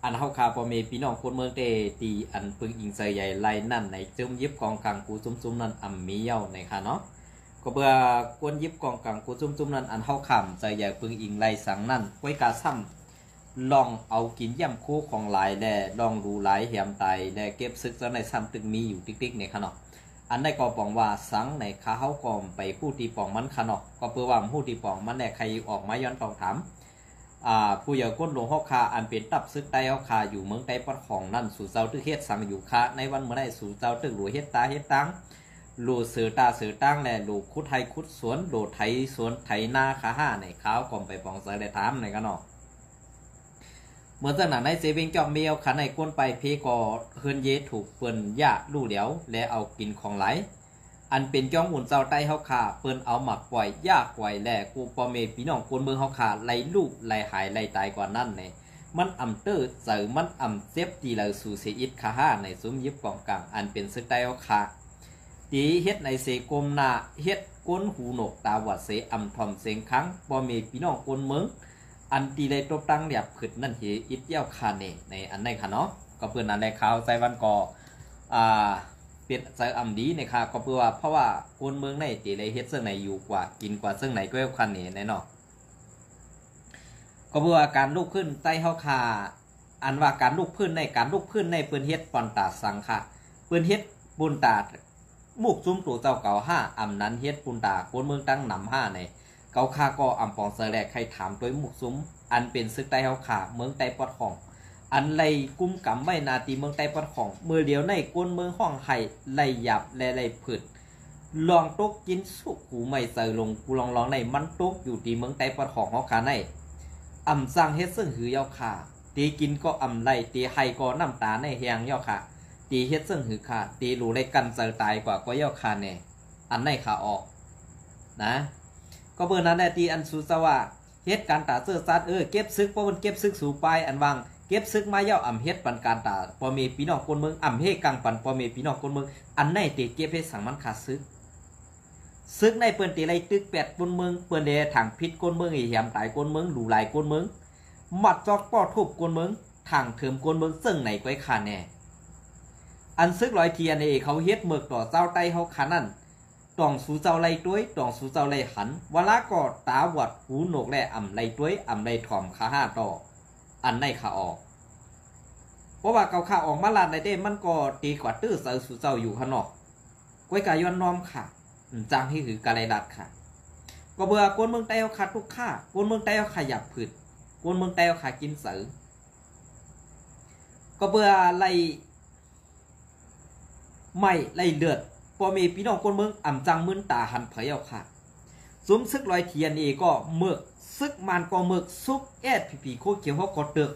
อันเฮาคาพอมีพี่น้องคนเมืองเตตีอันปึงอิงเสยใหญ่ไรนั่นในจุ่มยิบกองกลางกูซุ่มนั่นอ่ำมีเย้าในค่ะเนาะก็เบื่อกวนยิบกองกลางกูซุ่มนั่นอันเฮาขำเสยใหญ่ปึงอิงไรสังนั่นไว้กาซ้ำลองเอากินย่ำคู่ของหลายแด่ลองดูหลายเหี่ยมไตแด่เก็บซึกจะในซ้ำตึกมีอยู่ติ๊กในค่ะเนาะอันได้ก็ปองว่าสังในขาเฮากอมไปผู้ตีปองมันค่ะเนาะก็เพื่อว่าผู้ตีปองมันแน่ใครออกมาย้อนตองถามผู้ใหญ่ก้นหลวงฮอกคาอันเป็นตับซึกไตฮอกคาอยู่เมืองไตปอดของนั่นสู่เจ้าตึกเฮ็ดสังอยู่คาในวันเมื่อได้สู่เจ้าตึกหลวงเฮ็ดตาเฮ็ดตังหลูเสือตาเสือตั้งแลหลูคุดไทยคุดสวนหลูไทยสวนไทยนาขาห้าในข้าวก่อมไปปองเสือได้ถามในกันเนาะเมื่อจากนั้นในเซเว่นจอมเมียวขันในก้นไปเพกอเฮือนเยถูกเปิ้นยาลู่เหลียวและเอากินของไหลอันเป็นจ้องหุ่นเจ้าไต้เฮาขาเปิ้นเอาหมักปล่อยยากปล่อยแหล่กูปอเมพี่น้องคนเมืองเฮาขาไล่ลูกไล่หายไล่ตายกว่านั้นเนี่ยมันอ่ำเตอร์เจอมันอ่ำเซฟตีเราสู่เสียอิดคาห้าในซุ้มยิบกองกลางอันเป็นซึกไต้เฮาขาตีเฮ็ดในเสกมนาเฮ็ดก้นหูหนกตาวัดเสอ่ำทอมเสียงครั้งปอเมพี่น้องคนเมืองอันตีเลยตบตั้งเดียบขึ้นนั่นเหอิดเย้าคาเนในอันในค่ะเนาะก็เพื่อนอันในข่าวใจวันก่อเปลี่ยนใจอ่ำดีในค่ะก็เพื่อว่าเพราะว่าคนเมืองในตีเลยเฮ็ดเสื้อไหนอยู่กว่ากินกว่าเสื้อไหนก็เย้าคาเนแน่นอนก็เพื่อว่าการลุกขึ้นใต้เฮาคาอันว่าการลุกพื้นในการลุกพื้นในเปืนเฮ็ดปอนตาสังค่ะเปืนเฮ็ดปุนตามุกซุ้มตัวเจ้าเก่าห้าอ่ำนั้นเฮ็ดปุนตาคนเมืองตั้งนำห้าในเกาคาก็อ่ำปองเสแลกใครถามตัวมุกซุ้มอันเป็นซึกไต้เฮาขาเมืองไต้ปอดของอันไล่กุ้มกำไว้นาตีเมืองไต้ปอดของเมื่อเดียวในก้นเมืองห้องไห้ไล่หยับและไล่ผืดลองตกกินสุกหูไม่ใส่ลงกูลองในมันตกอยู่ตีเมืองไต้ปอดของเฮาขาในอ่ำสร้างเฮ็ดซึ่งหือยาวขาตีกินก็อ่ำไล่ตีไห้ก็น้ำตาในแหงยาวขาตีเฮ็ดซึ่งหือขาตีรู้ได้กันเจอตายกว่าก็ยาวขาแน่อันในขาออกนะก็เบอร์นั้นได้ตีอันสุสว่าเฮ็ดการตาเสื้อซัดเก็บซึกเพราะมันเก็บซึกสู่ปลายอันวางเก็บซึกมาเย้าอ่ำเฮ็ดปันการตาพอมีพี่น้องคนเมืองอ่ำเฮกังปันพอมีพี่น้องคนเมืองอันในตีเก็บให้สังมันขาดซึกในเปิ้นตีไรตึกแปดคนเมืองเปิ้นเดถังพิษคนเมืองไอ้เหี่ยมตายคนเมืองหลูหลายคนเมืองมัดจอกป้อทุบคนเมืองถังเถิมคนเมืองซึ่งไหนก้อยขาแน่อันซึกลอยเทียนเอเขาเฮ็ดเมือกต่อเจ้าไต้เฮาขานั่นต้องสู่เจ้าไรต้วยต้องสู่เจ้าไรหันเวลาก็ตาวัดหูหนกและอ่ำไรต้วยอ่ำไรถ่อมขาห้าต่ออันในขาออกเพราะว่าเกาขาออกมาลานในเด้มันก็ตีกว่าตื้อเสือสู่เจ้าอยู่ข้างนอกก้อยกายย้อนน้อมค่ะจางที่คือกาไรดัดค่ะก็เบื่อกวนเมืองไต้เอาขาดทุกข้ากวนเมืองไต้เอาขาหยับผืดกวนเมืองไต้เอาขากินเสือก็เบื่อไรไม่ไรเลือดพอมีพี่น้องคนเมืองอ่ำจังมึนตาหันเผยเอาค่ะซุ้มซึกลอยเทียนเอก็เมือกซึกมันก็เมือกซุกแอดผีโคเขียวเขากดเตือก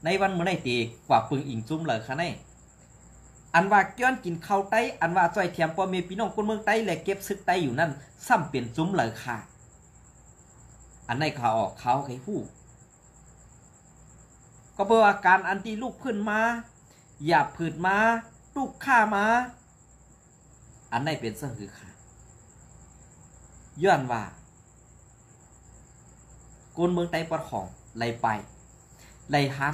ในวันเมื่อไหร่ตีกว่าปึงอิงซุ้มเลยค่ะในอันว่าย้อนกินข้าวไตอันว่าจ้อยเทียมพอมีพี่น้องคนเมืองไตแหละเก็บซึกไตอยู่นั่นซ้ำเปลี่ยนซุ้มเลยค่ะอันในข่าวออกเขาใครพูดก็เพราะว่าการอันที่ลูกพื้นมาหยาบผืดมาลูกฆ่ามาอันในเป็นซึ่งคือค่ะย้อนว่าคนเมืองไต้ปอดของไล่ไปไล่ห้าม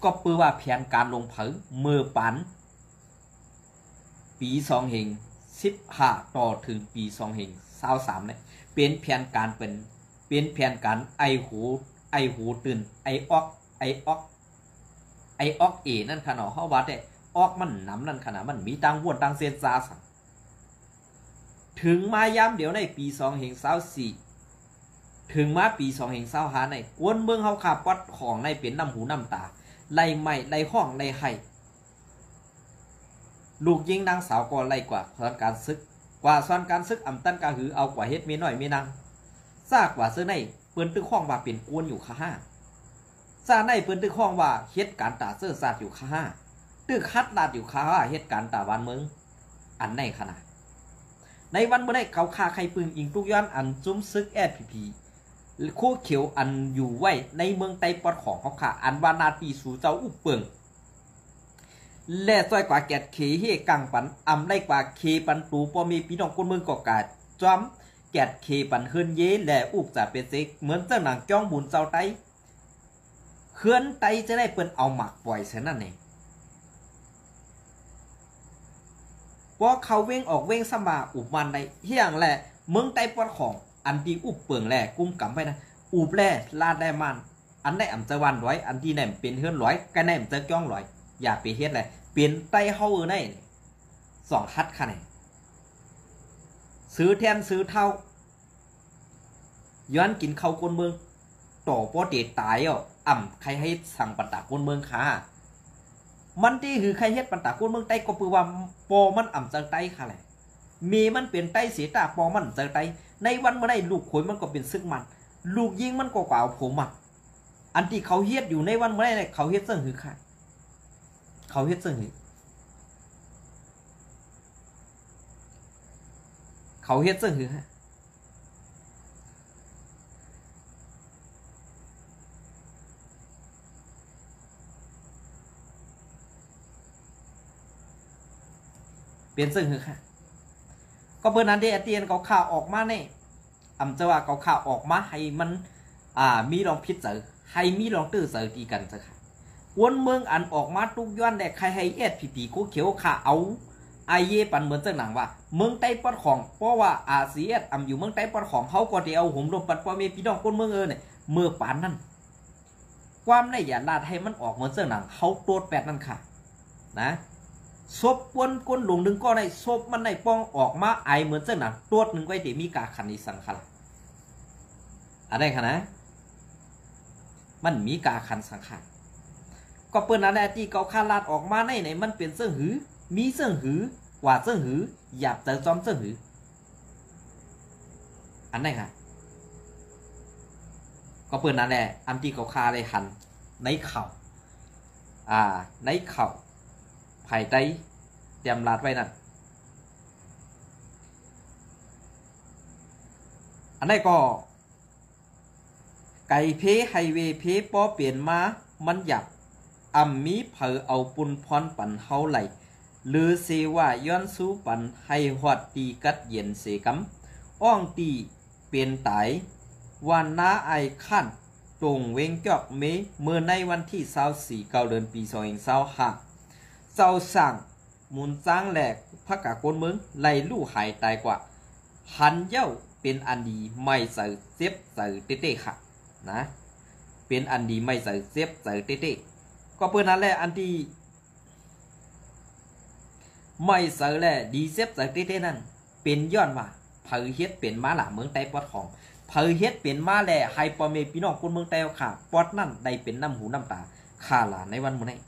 ก็เปือว่าแผนการลงเผยมือปันปี2015ต่อถึงปี2023เนี่ยเป็นแผนการเป็นแผนการไอหูตื่นไอออกเอนั่นขนาดเฮาว่าได้ออกมันน้ำนั่นขนาดมันมีตังวนตังเซนซาสังถึงมายามเดี๋ยวในปี2024ถึงมาปี2025ในกวนเมืองเฮาขาปอดของในเป็นน้ำหูน้ำตาไล่ไม้ไล่ห้องไล่ไห้ลูกยิงนางสาวก็ไล่กว่าซ้อนการซึกอ่ำตันกาหือเอากว่าเฮ็ดเมียน้อยเมียนางซากว่าเสื้อในเปิ้นตึกห้องว่าเป็นกวนอยู่ค่ะซาในเปิ้นตึกห้องว่าเฮ็ดการตาเสื้อซาดอยู่ค่ะตึกคัดลาดอยู่ค่ะเฮ็ดการตาบ้านเมืองอันในขนาดในวันเมื่อได้เขาคาใครปืนอิงทุกย้อนอันจุ้มซึกแอดพีคู่เขียวอันอยู่ไว้ในเมืองไต้ปอดของเขาขาอันวานาตีสู่เจ้าอุเปิงและซอยกว่าแกดเคเฮกังปันอำได้กว่าเคปันตูพอมีพี่น้องคนเมืองก่อกาจอมแกดเคปันเฮินเยและอุกจะเป็นเซกเหมือนเจ้าหนังจ้องบุญเจ้าไต้ เขื่อนไตจะได้เปิ้นเอาหมักปล่อยเสียนั่นเองพอเขาเว้งออกเว้งสมาอุบมันในเฮียงแหละเมืองไตปอดของอันที่อุบเปิงแหละกุ้มกำไปนะอุบแหละลาดได้มันอันได้อ่ำจะวันร้อยอันที่ไหนเป็นเฮือนร้อยก็ไหนมันจะจ้องร้อยอย่าไปเฮ็ดเลยเปลี่ยนไตเฮาใน2 ฮัดค่ะเนี่ยซื้อแทนซื้อเท่าย้อนกินข้าวคนเมืองต่อปอเตตายใครให้สั่งปันตาคนเมืองค่ะมันที่คือใครเฮ็ดปันตาคนเมืองไตก็ปือว่าปอมันเจอไตค่ะแหละมีมันเป็นไตเสียตาปอมันเจอไตในวันเมื่อได้ลูกขวยมันก็เป็นซึกมันลูกยิงมันก็กว่าผมมันอันที่เขาเฮ็ดอยู่ในวันเมื่อได้เขาเฮ็ดซึ่งคือค่ะเขาเฮ็ดซึ่งคือเขาเฮ็ดซึ่งคือฮะเปลี่ยนซึ่งคือค่ะก็เพื่อนนั้นที่เตียนเขาข่าวออกมาเนี่ยจะว่าเขาข่าวออกมาให้มันมีลองพิจารณาให้มีลองตื้อเสตีกันสักค่ะวนเมืองอันออกมาทุกย้อนแต่ใครให้ผีกูเขียวข่าเอาไอเย่ปันเหมือนเจ้าหนังว่าเมืองใต้ปอดของเพราะว่าเสียอยู่เมืองใต้ปอดของเขาก็เดียวผมรวมปัดพ่อเมียพี่น้องคนเมืองเนี่ยเมื่อปานนั้นความในอย่าลาดให้มันออกเหมือนเจ้าหนังเขาตัวแปดนั่นค่ะนะศพวนก้นหลงหนึ่งก็ในศพมันในป้องออกมาไอเหมือนเจ้าหนังตัวหนึ่งไว้เดี๋ยวมีกาขันอีสังขารอะไรคะนะมันมีกาขันสังขารก็เปิ้นนั่นแหละที่เขาคาลาดออกมาในไหนมันเป็นเสื้อหือมีเสื้อหือกว่าเสื้อหือหยาบแต่จอมเสื้อหืออันไหนค่ะก็เปิ้นนั่นแหละอันที่เขาคาเลยหันในเข่าในเข่าภายใต้เตรียมลาดไว้นั่นอันนี้ก็ไก่เพไฮเวเพปอเปลี่ยนมามันหยับมีเผอเอาปุนพรปันเฮาไหลหรือเสว่าย้อนสู้ปันให้หอดตีกัดเย็นเสกำอ้องตีเปลี่ยนไตวันน้าไอขั้นตรงเวงจอกเมื่อในวันที่24 เดือนปี2525เจ้าสั่งมุนจ้างแหลกพระกากนเมืองไล่ลู่หายตายกว่าหันเย้าเป็นอันดีไม่ใส่เสียบใส่เต้ค่ะนะเป็นอันดีไม่ใส่เสียบใส่เต้ก็เพื่อนนั่นแหละอันที่ไม่ใส่แหละดีเสียบใส่เต้นั่นเป็นย้อนว่าเผยเฮ็ดเป็นมาหล่าเมืองใต้ปอดของเผยเฮ็ดเป็นมาแหละให้ปอเมพี่น้องคนเมืองใต้ค่ะปอดนั่นได้เป็นน้ำหูน้ำตาข่าหลาในวันมื้อนี้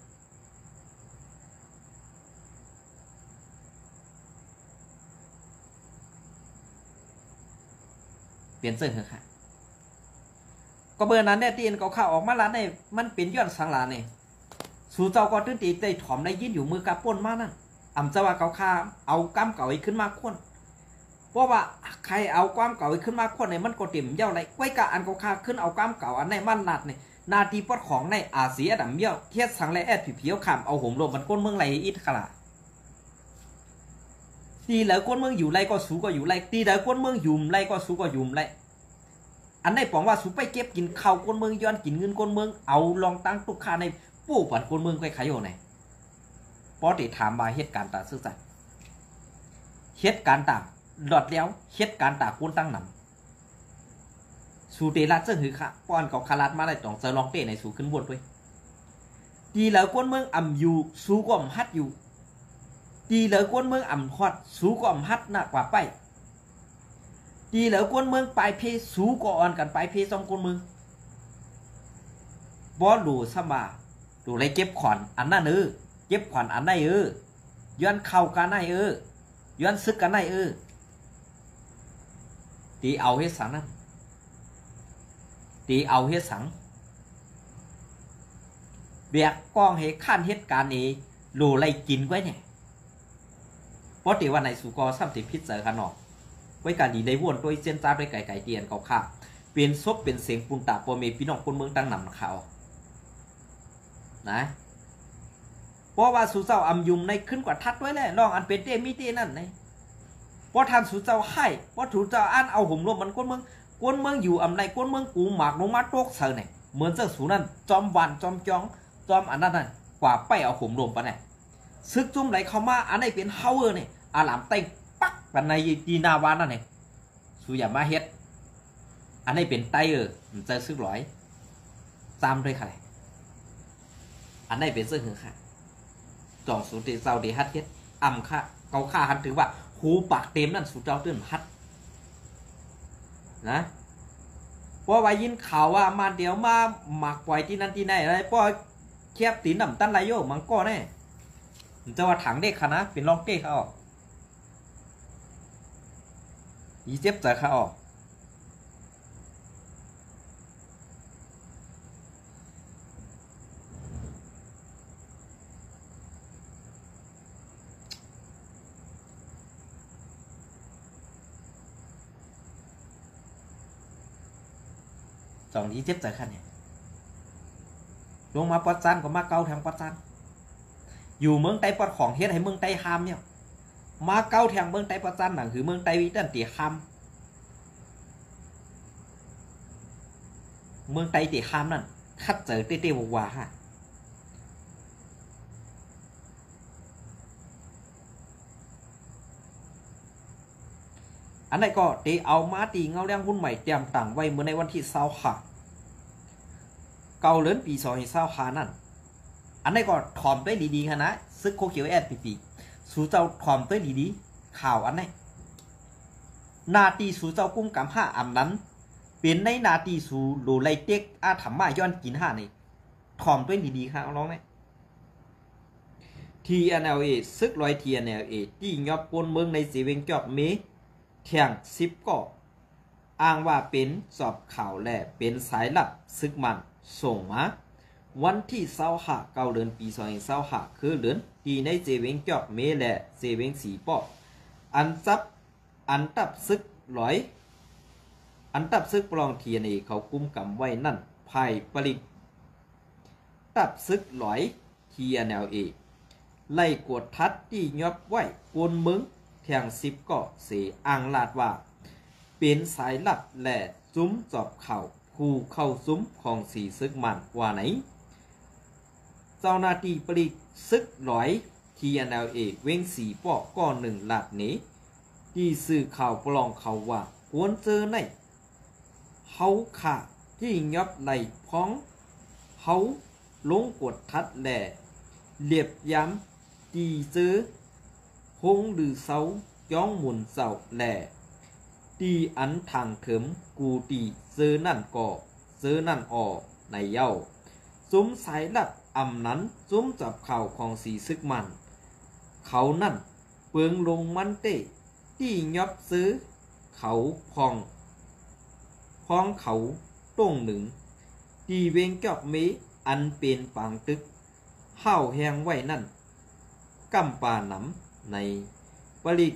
เปลี่ยนเสื้อค่ะก็เบอร์นั้นเนี่ยตีนเขาข่าวออกมาแล้วเนี่ยมันเป็นย้อนสังหลาเนี่ยสู่เจ้าก็ตื้นตีได้ถอมได้ยินอยู่มือกระป่นมานั่นจะว่าเขาข่าเอาก้ามเก่าอีกขึ้นมาค้นเพราะว่าใครเอาก้ามเก่าอีกขึ้นมาค้นเนี่ยมันก็เต็มเย้าไรไว้กะอันเขาข่าขึ้นเอาก้ามเก่าอันในมันหลัดเนี่ยนาทีปอดของในเสียดำเย้าเทียดสังไรผีเพียวขามเอาห่มรวมมันก้นเมืองไรอิทขลาตีแล้วก้นเมืองอยู่ไรก็สู้ก็อยู่ไรตีแล้วก้นเมืองยุ่มไรก็สู้ก็ยุ่มไรอันได้บอกว่าสู้ไปเก็บกินข้าวก้นเมืองย้อนกินเงินก้นเมืองเอาลองตั้งตุกคาในปู่ปันก้นเมืองใครขายอยู่ไหนพอติถามมาเหตุการณ์ตาซื่อสัตย์เหตุการณ์ตาหลอดแล้วเหตุการณ์ตาก้นตั้งหนำสู้เตลัดเจ้าหือค่ะป้อนกับคารัดมาได้ต้องเจอลองเตะในสู้ขึ้นบนด้วยตีแล้วก้นเมืองอยู่สู้ก็ฮัดอยู่ตีเหลือก้นเมืองฮอดสู้ก็ฮัดหนักกว่าไปตีเหลือก้นเมืองปลายเพสู้ก็อ่อนกันปลายเพสองก้นเมืองบอลดูสมาดูไรเก็บขวัญอันนั้นเก็บขวัญอันไหนย้อนเข่ากันไหนย้อนซึกกันไหนตีเอาเฮ็ดสังนั่นตีเอาเฮ็ดสังเบียกกองเฮขั้นเหตุการณ์นี้โลไรกินไว้เนี่ยเพราะตีวันไหนสุกอซ้ำติพิษเจอขนอกไว้การดีได้วนตัวเส้นจ้าด้วยไก่เตียนเขาค่ะเปลี่ยนซบเป็นเสียงปุ่นตาปอเมพี่น้องคนเมืองตั้งหนำเขานะเพราะว่าสุเจ้ายุมในขึ้นกว่าทัดไว้แล้วลองอันเป็นเตมีเตนั่นไงเพราะท่านสุเจ้าให้เพราะสุเจ้าอันเอาห่มรวมมันก้นเมืองอยู่ในก้นเมืองกูหมากลงมาโตกเสือเนี่ย เหมือนเจ้าสูนั่นจอมวันจอมจ้องจอมอันนั้นน่ะกว่าไปเอาข่มรวมปะเนี่ยซึกจุ่มไหลเข้ามาอันไหนเป็นเฮาเนี่ยอาหลามเต็งปักปันในยีนาวานนั่นเองสูอย่ามาเฮ็ดอันไหนเป็นไตมันจะซึกร้อยจำด้วยใครอันไหนเป็นซึกหือค่ะจองสูตีเจ้าดีฮัดเฮ็ดอ่ำค่ะเกาข่าหันถือว่าหูปากเต็มนั่นสูเจ้าตื่นฮัดนะว่าไว้ยินข่าวว่ามาเดี๋ยวมาหมักไว้ที่นั่นที่ไหนอะไรป้อแคบตีนน้ำตั้นไรโยมังก็แน่จะว่าถังเด็กค่ะนะเป็นลองเก้เขาออกยีเจ็บใจเขาออกสองยีเจ็บใจค่ะเนี่ยลงมาปัดจันก็มาเกาแทงปัดจันอยู่เมืองไต้ปัดของเฮ็ดให้เมืองไต้ฮามเนี่ยมาเกาแทงเมืองไต้ปัดจันหนังคือเมืองไต้วิตันตีฮามเมืองไต้ตีฮามนั่นคัดเจอเต้ๆวัวฮะอันนี้ก็เตเอามาตีเงาเลี้ยงหุ้นใหม่เตรียมต่างไว้เมื่อในวันที่20ค่ะเกาเลินปี2020ค่ะนั่นอันนี้ก็ถอมด้วยดีๆค่ะนะซึกโคเขียวแอดปีสูเจ้าถอมด้วยดีๆข่าวอันนี้นาตีสูเจ้ากุ้มกำห้าอันนั้นเป็นในนาตีสูโลไลเต็กอาถรรมาย้อนกินห้านี่ถอมด้วยดีๆค่ะเอาลองไหม TNLA ซึกลอย TNLA ที่ยอบปนเมืองในสีเวงจอบเมแทง10ก็อ้างว่าเป็นสอบข่าวและเป็นสายลับซึกมันส่งมาวันที่25เดือนปี2025คือเดือนที่ในเจเวงจอบเมและเจเวงสีปออันตับซึกลอยอันตับซึกปลองเทียนเขากุมกำไว้นั่นภายผลิตตับซึกลอย TNLA ไล่กวดทัดที่ยอบไว้กวนมึงแทง10ก็เสอ้างลาดว่าเป็นสายลับและซุ้มจอบเข่าคู่เข้าซุ้มของสีซึกมันว่าไหนเจ้าหน้าที่ผลิตซึกลอย TNLA เว้งสีปอกก้อนหนึ่งลาดนี้ที่สื่อข่าวปลองเขาว่าควรเจอในเฮาขาที่ยอบไหลพ้องเฮาลงกดทัดแหล่เรียบย้ำตีซื้อหงหรือเสาย้องหมุนเสาแหล่ตีอันทางเถิมกูตีซื้อนั่นก่อซื้อนั่นออในเย้าซุ้มสายลับอำนั้นซุ้มจับเข่าของสีซึกมันเขานั่นเปิงลงมันเต้ที่ยอบซื้อเขาพองเขาต้งหนึ่งตีเวงจอบเมอันเป็นปางตึกห้าวแหงไว้นั่นกำปาหนำในผลิต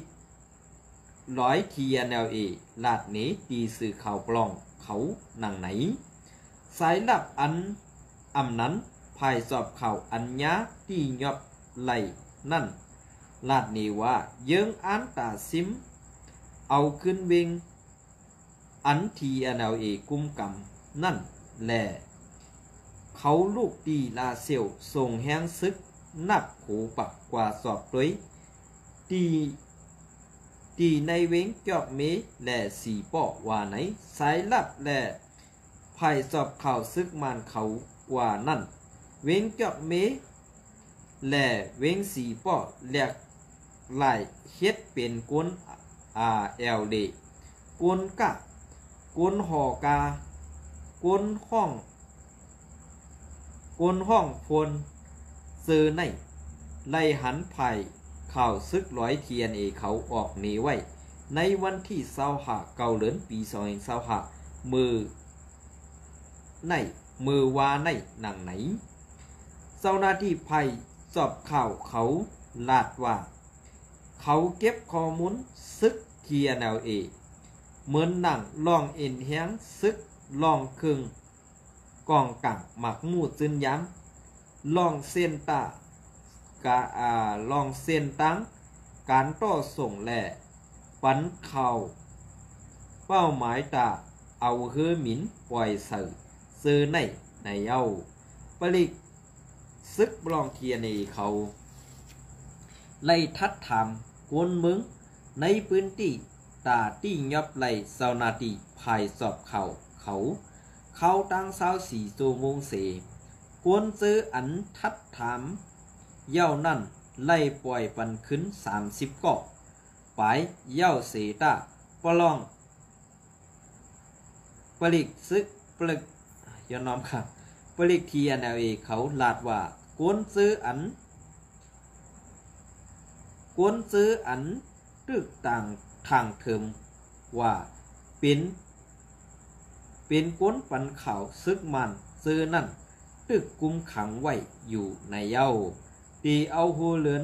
ร้อย TNLA ลาดนี้ตีสื่อข่าวปลองเขาหนังไหนสายลับอันอำนั้นภายสอบข่าวอัญญาที่ยอบไหลนั่นลาดนี้ว่าเยิงอันตาซิมเอาขึ้นเวงอัน TNLA กุมกำนั่นแหละเขาลูกตีลาเซียวส่งแห้งซึกนับโขปักกว่าสอบด้วยตีในเว้งจอบเมและสีปอกว่าไหนสายลับและภายสอบข่าวซึกมันเขากว่านั่นเว้งจอบเมและเว้งสีปอกแหลกไหลเฮ็ดเป็นกวนRLD กวนกะกวนหอกากวนห้องพลเซอร์ในไล่หันไผ่ข่าวซึกร้อย TNA เขาออกหนีไว้ในวันที่25เดือนปี2025มือวาในหนังไหนเจ้าหน้าที่ไผ่สอบข่าวเขาลาดว่าเขาเก็บข้อมูลซึก TNLA เหมือนหนังลองเอ็นแห้งซึกลองครึ่งกองกังหมักมูดซึนย้ำลองเส้นตาลองเส้นตั้งการต่อส่งแหล่ปันเข่าเป้าหมายตาเอาเฮือหมินปล่อยสื่อใน ในเย้าปลิกซึกบลองเทียในเขาไล่ทัดถามกวนมึงในพื้นที่ตาตี้ยอบไล่เซานาตีภายสอบเขาตั้งเศร้า4 ชั่วโมงเสกวนซื้ออันทัดถามเย้านั่นไล่ปล่อยปันขึ้น30 ก่อไปเย้าเสตาปลองปลิกซึกปลิกย้อนน้อมค่ะปลิกทีNLAเขาลาดว่ากวนซื้ออันตึกต่างทางเทิมว่าเป็นกวนปันข่าวซึกมันซื้อนั่นตึกกุมขังไว้อยู่ในเย้าตีเอาหัวเลือน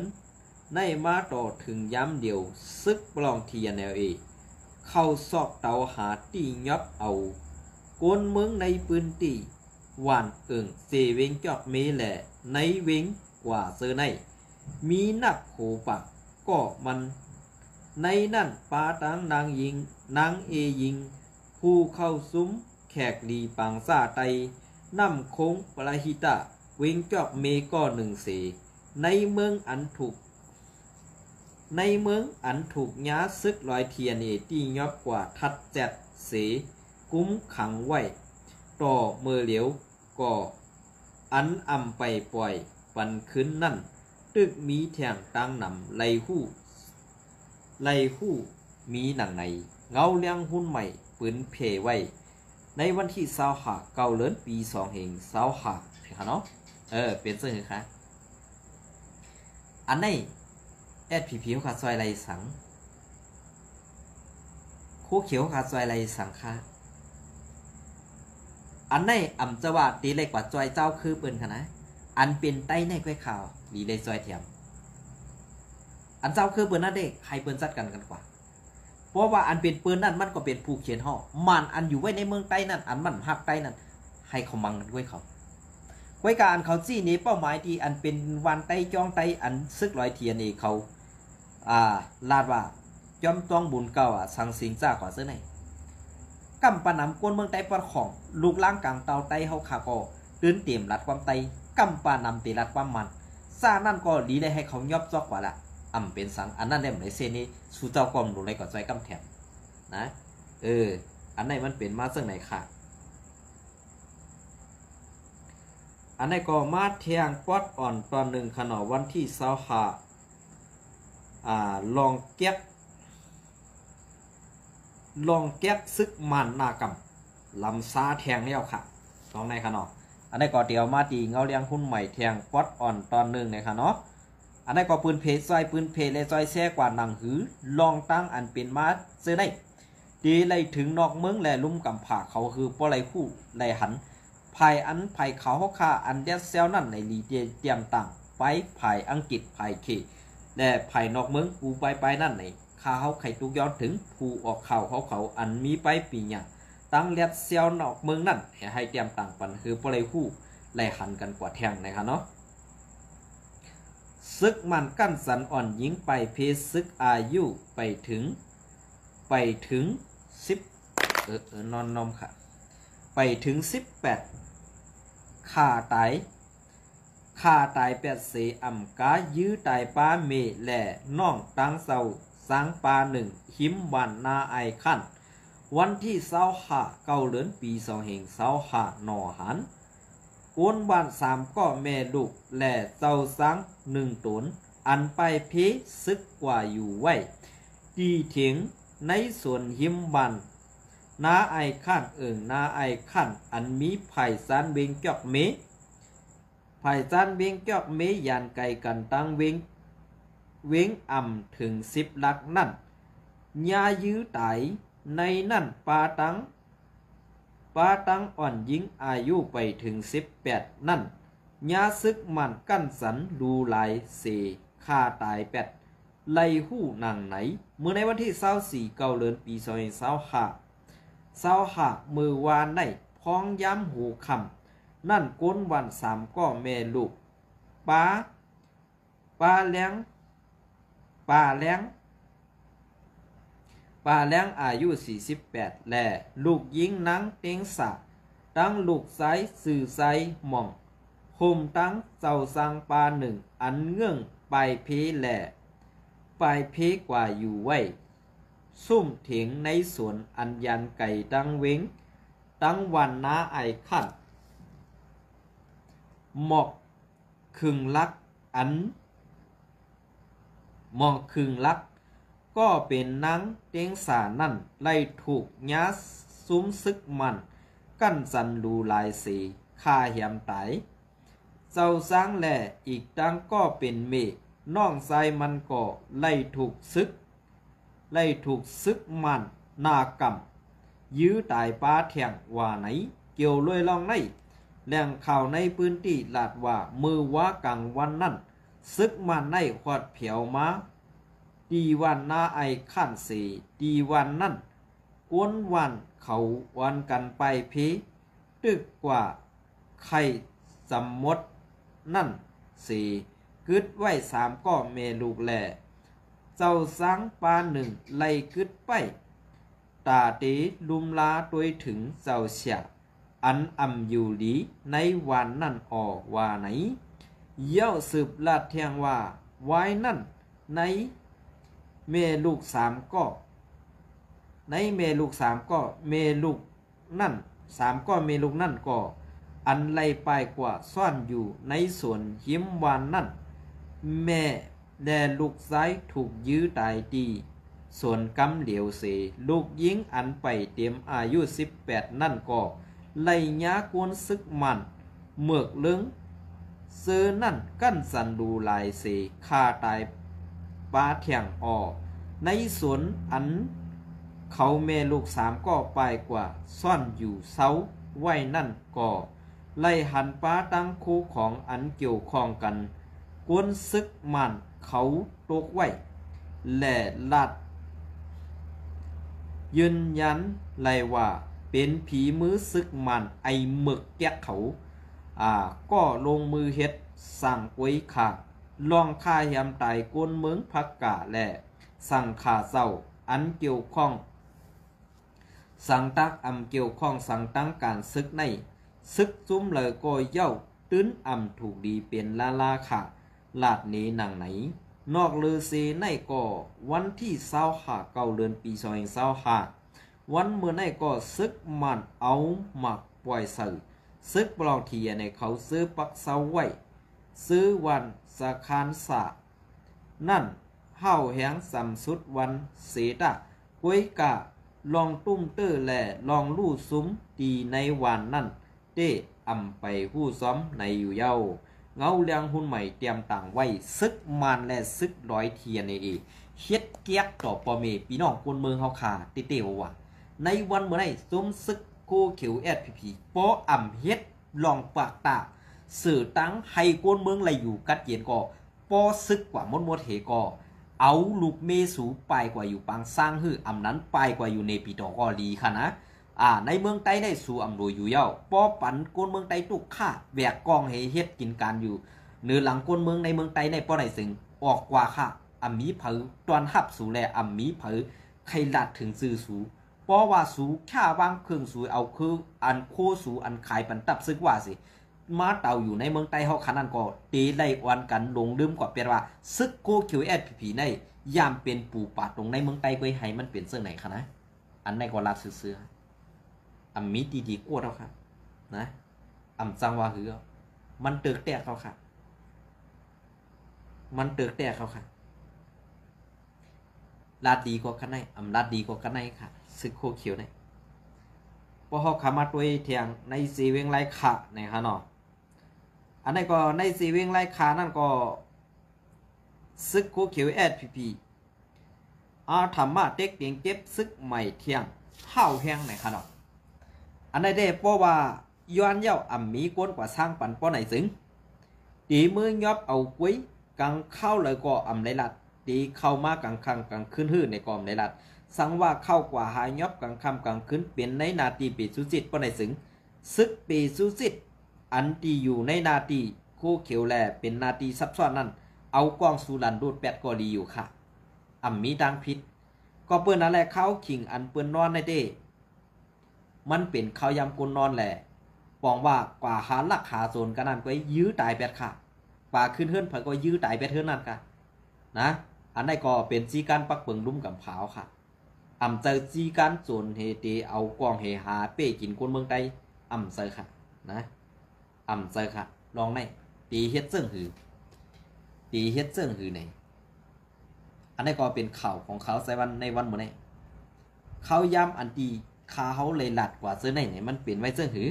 ในมาต่อถึงย้ำเดียวซึกปลองทีNLAเข้าซอกเตาหาตียอบเอากวนเมืองในพื้นที่หวานเสเวงจอกเมแหล่ในเวงกว่าเซอในมีนักโขปักก็มันในนั่นปาตังนางยิงนางเอยิงผู้เข้าซุ้มแขกลีปังซาไตน้ำคงปลาหิตะเวงจอกเมก็1 เสในเมืองอันถูกย้าซึกลอยเทียนที่ยอบกว่าทัดแจดเสกุ้มขังไว้ต่อเมื่อเหลียวก็อันอำไปปล่อยปันขึ้นนั่นตึกมีแทงตั้งนำไล่หู้มีหนังในเงาเลี้ยงหุ้นใหม่ปืนเพไว้ในวันที่25 เดือนปี2เหง25นะคะเนาะเป็นซึ่งค่ะอันนี้SPP ขาดซอยไรสังคู่เขียวขาดซอยไรสังค่ะอันในอ่ำจะว่าตีเล็กกว่าจอยเจ้าคือปืนค่ะนะอันเป็นใต้ในก้อยข่าวดีเลยจอยเทียมอันเจ้าคือปืนนั่นเด็กใครปืนจัดกันกว่าเพราะว่าอันเป็นปืนนั่นมันก็เป็นผู้เขียนห่อมันอันอยู่ไว้ในเมืองใต้นั่นอันมันภาคใต้นั่นให้เขามังกันด้วยเขาไว้การเขาจี้นี้เป้าหมายที่อันเป็นวันใต้จ้องใต้อันซึกลอยเทียนนี่เขาลาดว่าจอมต้องบุญเก่าสังสิงจ้ากว่าเสื้อไหนกำปนำกวนเมืองไต้ปะของลูกล่างกลางเตาไต้เฮาขาก็ตื่นเตรียมรัดความไต้กำปนำตีรัดความมันซานั่นก็ดีได้ให้เขายอบจอกกว่าละเป็นสังอันนั้นได้เหมือนเซนี้สู่เจ้ากรมดูไรก็ใจกำแถมนะอันไหนมันเป็นมาซึ่งไหนค่ะอันไหนก็มาเทียงปอดอ่อนตอนหนึ่งขนอวันที่ลองแก๊กซึกมันนากำลำซาแทงแล้วค่ะน้องในขนออันนี้ก็เดี๋ยวมาตีเงาเลี้ยงหุ้นใหม่แทงปอดอ่อนตอนหนึ่งในค่ะเนาะอันนี้ก็ปืนเพซอยปืนเพเลยซอยแซ่กว่าหนังหือลองตั้งอันเป็นมาเสื้อได้ดีเลยถึงนอกเมืองแลลุ่มกำผาเขาคือปอไรคู่ไรหันภายเขาค่าอันเดสเซลนั่นในลีเดียมต่างไปภายอังกฤษภายเคและภายนอกเมืองกูไปนั่นไหนข้าเขาไข่ตุกย้อนถึงผู้ออกเขาอันมีไปปีเนี่ยตั้งเลียดเซลนอกเมืองนั่นให้เตรียมต่างปันคือปอไรคู่ไรหันกันกว่าแทงนะครับเนาะซึกมันกั้นสันอ่อนยิงไปเพซึกอายุไปถึง10นอนนมค่ะไปถึง18ข่าตาย8 เสอ่ำกายื้อตายป้าเมแหล่น้องตังเศร้าสางปา1หิมบันนาไอขั้นวันที่25 เดือนปี2เหง25หนอหันกวนบ้าน3ก็แม่ลูกแหล่เจ้าสัง1 ตนอันไปเพซึกกว่าอยู่ไว้ดีเถียงในส่วนหิมบันนาไอขั้นนาไอขั้นอันมีไผ่ซานเบงจอกเมไผ่ซานเบงจอกเมยานไกลกันตั้งเวงถึง10 ลักนั่นยายื้อไตในนั่นปาตังอ่อนยิงอายุไปถึง18นั่นยาซึกมันกั้นสันดูหลายเสฆ่าตาย8ไล่หู้นางไหนเมื่อในวันที่24 เดือนปี25มือวานในพ้องย้ำหูคำนั่นก้นวัน3ก็แม่ลูกป้าแล้งอายุ48และลูกยิงนังเต็งสะ ตั้งลูกไซสื่อไซหม่องโฮมตั้งเจ้าสร้างปาหนึ่งอันเงื่องไปเพแหล่ไปเพกว่าอยู่ไว้ซุ่มเถียงในสวนอันยันไก่ตั้งเว้งตั้งวันน้าไอขัดหมอกคึงลักอันหมอกคึงลักก็เป็นนางเตียงสานั่นไล่ถูกย้าซุ้มซึกมันกั้นสันดูลายสีฆ่าเหี่ยมไตเจ้าสร้างแหล่อีกตั้งก็เป็นเมฆน้องไซมันก็ไล่ถูกซึกมันนากำยื้อตายป้าแทงว่าไหนเกี่ยวลอยลองในแหล่งข่าวในพื้นที่ลาดว่ามือว่ากลางวันนั่นซึกมันในขวดเผียวมาดีวันนาไอขั้นสีดีวันนั่นกวนวันเขาวันกันไปเพตึกกว่าใครสมมตินั่นสีกึดไว้3ก็เมลูกแหล่เจ้าสร้างปาหนึ่งไล่กึดไปตาตีลุมลาตัวถึงเจ้าเสียอันอำอยู่ดีในวันนั่นออว่าไหนเย้าสืบลาดเทียงว่าไว้นั่นในเมลูก3ก็ในเมลูก3ก็เมลูกนั่น3ก็เมลูกนั่นก็อันไล่ไปกว่าซ่อนอยู่ในสวนหิมวานนั่นแม่แด่ลูกซ้ายถูกยื้อตายดีส่วนกำเหลียวเสลูกยิงอันไปเตรียมอายุ18นั่นก็ไล่ย้ากวนซึกมันเมือกเลิงเซอนั่นกั้นสันดูลายเสฆ่าตายปาเถียงออในสวนอันเขาเมลูก3ก็ไปกว่าซ่อนอยู่เสาไว้นั่นก็ไล่หันป้าตั้งคู่ของอันเกี่ยวข้องกันกวนซึกมันเขาตกไว้แหล่ลัดยืนยันไล่ว่าเป็นผีมือซึกมันไอหมึกแก้เขาก็ลงมือเฮ็ดสั่งไว้ขาลองฆ่ายำตายกวนเมืองพักกะแหล่สั่งขาเศร้าอันเกี่ยวข้องสั่งตักเกี่ยวข้องสั่งตั้งการซึกในซึกจุ้มเลยก็เย้าตื้นถูกดีเป็นลาค่ะลาดนี้หนังไหนนอกลือเซในก็วันที่25 เดือนปี2025วันเมื่อในก็ซึกมันเอาหมักปล่อยสื่อซึกบลองเทียในเขาซื้อปักเสาไว้ซื้อวันสาคารสะนั่นเห่าแหงสำสุดวันเสดะก้วยกะลองตุ้มเตอร์แหล่ลองลู่ซุ้มดีในวันนั่นเต้ไปหู้ซ้อมในอยู่เย้าเงาเลียงหุ่นใหม่เตรียมต่างไว้ซึกมันและซึกร้อยเทียนในเฮ็ดเกียกต่อปอเมพี่น้องคนเมืองเฮาขาเตวว่ะในวันเมื่อไหร่ซุ้มซึกโกเขียวSPPปอเฮ็ดลองปากตาสื่อตั้งให้คนเมืองไหลอยู่กัดเย็นก็ปอซึกกว่ามดเหก็เอาลูกเมสูไปกว่าอยู่ปางสร้างฮื้อนั้นไปกว่าอยู่ในปีตอก็ดีค่ะนะในเมืองใต้ได้สู่อำนวยอยู่เย้าป้อปันกวนเมืองใต้ตุกค่าแบกกองให้เฮ็ดกินการอยู่เนื้อหลังกวนเมืองในเมืองใต้ในป้อไหนสึงออกกว่าค่ะมีเผอตอนหับสู่แลมีเผอใครลัดถึงซื้อสู่ป้อว่าสู่ค่าวางเครื่องสู่เอาคืออันโคสู่อันขายปันตับซึกว่าสิมาเต่าอยู่ในเมืองใต้เฮาขนาดก็ตีไล่วันกันลงลืมกว่าเปรียบว่าซึกโกคิวSPPในยามเป็นปูปาดตรงในเมืองใต้ก้อยให้มันเปลี่ยนเสื้อไหนคะนะอันในก็ลัดซื้อมีดีกว่าเราครับนะจังว่าหือมันเติกแตกเขาค่ะมันเติกแตกเขาค่ะลาดดีกว่ากันไหนลาดดีกว่ากันไหนค่ะซึกโคเขียวไหนพอเขาขามาตัวเทียงในสีเวงไรขาในค่ะเนาะอันนี้ก็ในสีเวงไรขานั่นก็ซึกโคเขียวSPPธรรมะเต็กเตียงเจ็บซึกใหม่เทียงเท่าแห้งในค่ะเนาะอันนี้ได้เพราะว่าย้อนเย้ามีก้นกว่าสร้างปันป้อไหนสึงตีมือยอบเอากุ้ยกังเข้าเลยก็ได้ลัดตีเข้ามากลางคังกลางขึ้นหื้อในกอมได้ลัดสังว่าเข้ากว่าหายอบกลางคำกลางขึ้นเปลี่ยนในนาทีปีสุจิตป้อไหนสึงซึกปีสุจิตอันตีอยู่ในนาทีคู่เขียวแลเป็นนาทีซับซ้อนนั่นเอากองสุรันดูด8ก็ดีอยู่ค่ะมีดังพิษก็เปิ้นนั่นแหละเข้าขิงอันเปิ้นนอนในเด้มันเป็นข้าวยำกุนนอนแหละ องว่ากว่าหาลักหาโซนกันนั่นก็ยื้อตายแปดค่ะป่าขึ้นเฮือนเผยก็ยื้อตายแปดเฮือนนั่นค่ะนะอันนี้ก็เป็นจีการปักเปิงลุ่มกับเผาค่ะเจอจีการโจนเฮเตเอากองเฮหาเป้กินคนเมืองใดเจอค่ะนะเจอค่ะลองในตีเฮ็ดเจิ้งหือในอันนี้ก็เป็นข่าวของเขาใส่วันในวันมื้อนี้เขาย้ำอันตีขาเขาเลยหลัดกว่าเสื้อในเนี่ยมันเปลี่ยนไว้เจิ้งหือ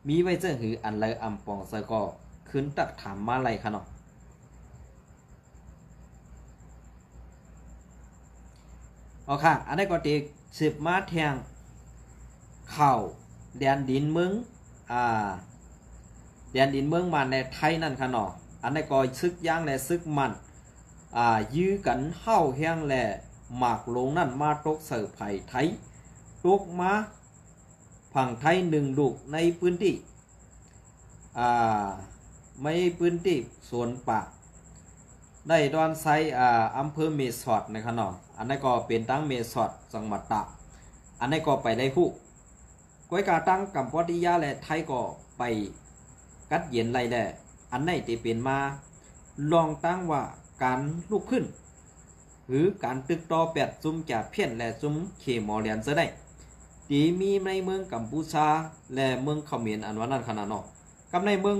มีไว้เจิ้งหืออันเลยปองเซอก็ขึ้นตักถามมาอะไรคะเนาะเอาค่ะอันนี้ก็ตีสืบมาแทงเข่าแดนดินเมืองแดนดินเมืองมันในไทยนั่นค่ะเนาะอันนี้ก็ซึกย่างและซึกมันยื้อกันเฮ้าแห้งและหมากลงนั่นมาตกเสิร์ฟไผ่ไทยตกมาผังไทยหนึ่งลูกในพื้นที่ไม่พื้นที่สวนป่าได้ดอนไซอำเภอเมสอดนะครับเนาะอันนี้ก็เป็นตั้งเมสอดจังหวัดตากอันนี้ก็ไปได้คู่ก้อยกาตั้งกัมพูชาและไทยก็ไปกัดเย็นไรแหละอันนี้ที่เป็นมาลองตั้งว่าการลุกขึ้นหรือการตึกต่อแปดซุ่มจากเพี้ยนและซุ่มเขมอเลียนจะได้ตีมีในเมืองกัมพูชาและเมืองเขมรอันว่านั้นขนาดเนาะกับในเมือง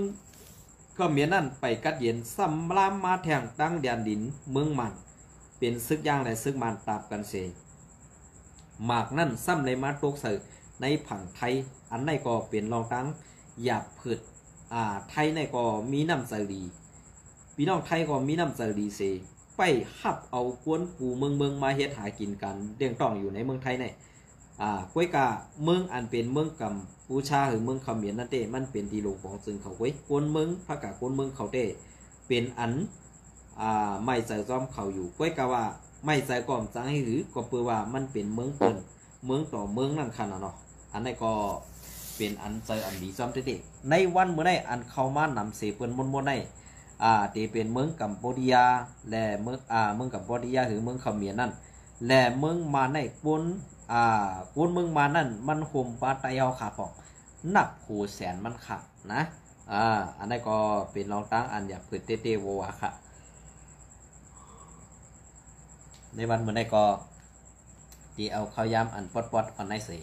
เขมรนั่นไปกัดเย็นซ้ำลามมาแทงตั้งแดนดินเมืองมันเป็นซึกย่างและซึกมันตาบกันเสหมากนั่นซ้ำในมาตกเสือในผังไทยอันในก็เป็นรองตั้งหยาบผืดไทยในก็มีน้ำใจดีพี่น้องไทยก็มีน้ำใจดีเสไปหับเอากวนปูเมืองมาเฮ็ดหากินกันเดี่ยงต้องอยู่ในเมืองไทยในก้วยกาเมืองอันเป็นเมืองกัมพูชาหรือเมืองเขมรนั่นเต้มันเป็นที่หลงของซึ่งเขาก้วยกวนเมืองภาคกวนเมืองเขาเต้เป็นอันไม่ใจจอมเขาอยู่ก้วยกาว่าไม่ใจก่อมจังให้หรือก็เปื่อว่ามันเป็นเมืองเปิ่นเมืองต่อเมืองนั่นขนาดเนาะอันนี้ก็เป็นอันใจอันดีจอมเต้ในวันเมื่อได้อันเข้ามานำเสเปิ้นมนได้ที่เป็นเมืองกัมพูชาและเมืองกัมพูชาหรือเมืองเขมรนั่นและเมืองมาในกวนเมืองมานั่นมันโฮมปาไตเอาขาปอกนับหูแสนมันขาดนะอันนี้ก็เป็นรองตั้งอันอยากเปิดเตโวะค่ะในวันเมื่อได้ก็ที่เอาข้าวยำอันปอดอันไหนเสีย